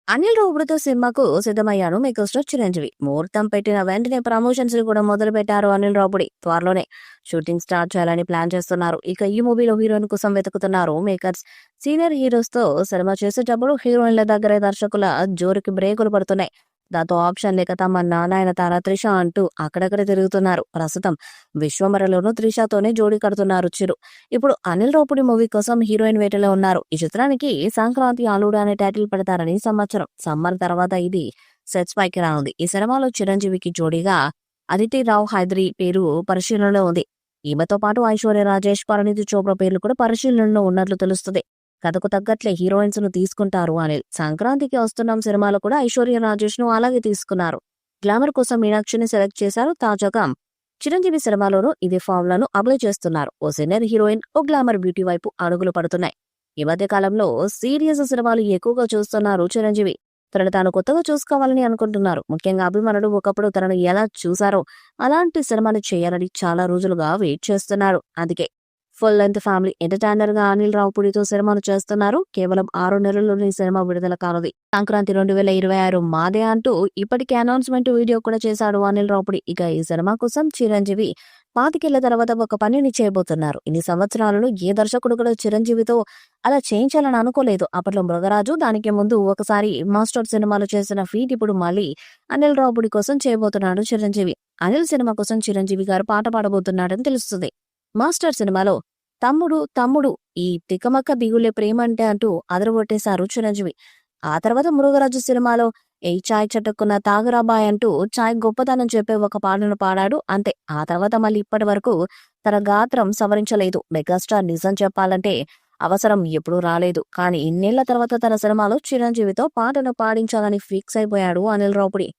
అనిల్ రావుడితో సినిమాకు సిద్ధమయ్యాడు మెగాస్టార్ చిరంజీవి. ముహూర్తం పెట్టిన వెంటనే ప్రమోషన్స్ కూడా మొదలు పెట్టారు అనిల్ రావుడి. త్వరలోనే షూటింగ్ స్టార్ట్ చేయాలని ప్లాన్ చేస్తున్నారు. ఇక ఈ మూవీలో హీరోయిన్ కోసం వెతుకుతున్నారు మేకర్స్. సీనియర్ హీరోస్ తో సినిమా చేసేటప్పుడు హీరోయిన్ల దగ్గర దర్శకుల జోరుకి బ్రేకులు పడుతున్నాయి. దాంతో ఆప్షన్ లేక తమ నారాయణ తార త్రిష అంటూ అక్కడక్కడ తిరుగుతున్నారు. ప్రస్తుతం విశ్వమరలోనూ త్రిషతోనే జోడీ కడుతున్నారు చిరు. ఇప్పుడు అనిల్ రావుడి మూవీ కోసం హీరోయిన్ వేటలో ఉన్నారు. ఈ చిత్రానికి సంక్రాంతి అల్లుడు అనే టైటిల్ పెడతారని సమాచారం. సమ్మర్ తర్వాత ఇది సెట్స్ పైకి రానుంది. ఈ సినిమాలో చిరంజీవికి జోడీగా అదితి రావు హైదరి పేరు పరిశీలనలో ఉంది. ఈమెతో పాటు ఐశ్వర్య రాజేష్, పరిణీతి చోప్రా పేర్లు కూడా పరిశీలనలో ఉన్నట్లు తెలుస్తుంది. కథకు తగ్గట్లే హీరోయిన్స్ ను తీసుకుంటారు అనిల్. సంక్రాంతికి వస్తున్నాం సినిమాలో కూడా ఐశ్వర్య రాజేష్ ను అలాగే తీసుకున్నారు. గ్లామర్ కోసం మీనాక్షిని సెలెక్ట్ చేశారు. తాజాగా చిరంజీవి సినిమాలోనూ ఇదే ఫార్ములాను అప్లై చేస్తున్నారు. ఓ సీనియర్ హీరోయిన్, ఓ గ్లామర్ బ్యూటీ వైపు అడుగులు పడుతున్నాయి. ఈ మధ్య కాలంలో సీరియస్ సినిమాలు ఎక్కువగా చూస్తున్నారు చిరంజీవి. తనను తాను కొత్తగా చూసుకోవాలని అనుకుంటున్నారు. ముఖ్యంగా అభిమానులు ఒకప్పుడు తనను ఎలా చూశారో అలాంటి సినిమాని చేయాలని చాలా రోజులుగా వెయిట్ చేస్తున్నారు. అందుకే ఫుల్ లెంత్ ఫ్యామిలీ ఎంటర్టైనర్ గా అనిల్ రావుపూడితో సినిమాను చేస్తున్నారు. కేవలం 6 నెలల్లోనే ఈ సినిమా విడుదల కానుంది. సంక్రాంతి 2026 మాదే అంటూ ఇప్పటికే అనౌన్స్మెంట్ వీడియో కూడా చేశాడు అనిల్ రావుపూడి. ఇక ఈ సినిమా కోసం చిరంజీవి 25 తర్వాత ఒక పనిని చేయబోతున్నారు. ఇన్ని సంవత్సరాలలో ఏ దర్శకుడు కూడా చిరంజీవితో అలా చేయించాలని అనుకోలేదు. అప్పట్లో మృగరాజు, దానికి ముందు ఒకసారి మాస్టర్ సినిమాలు చేసిన ఫీట్ ఇప్పుడు మళ్ళీ అనిల్ రావుపూడి కోసం చేయబోతున్నాడు చిరంజీవి. అనిల్ సినిమా కోసం చిరంజీవి గారు పాట పాడబోతున్నాడని తెలుస్తుంది. మాస్టర్ సినిమాలో తమ్ముడు తమ్ముడు ఈ తికమక్క దిగులే ప్రేమంటే అంటూ అదరగొట్టేశారు చిరంజీవి. ఆ తర్వాత మృగరాజు సినిమాలో ఏ చాయ్ చటుక్కున్న తాగరాబాయ్ అంటూ చాయ్ గొప్పతనం చెప్పే ఒక పాటను పాడాడు. అంతే. ఆ తర్వాత మళ్ళీ ఇప్పటి వరకు తన గాత్రం సవరించలేదు. మెగాస్టార్ నిజం చెప్పాలంటే అవసరం ఎప్పుడూ రాలేదు. కానీ ఇన్నేళ్ల తర్వాత తన సినిమాలో చిరంజీవితో పాటను పాడించాలని ఫిక్స్ అయిపోయాడు అనిల్ రావుపూడి.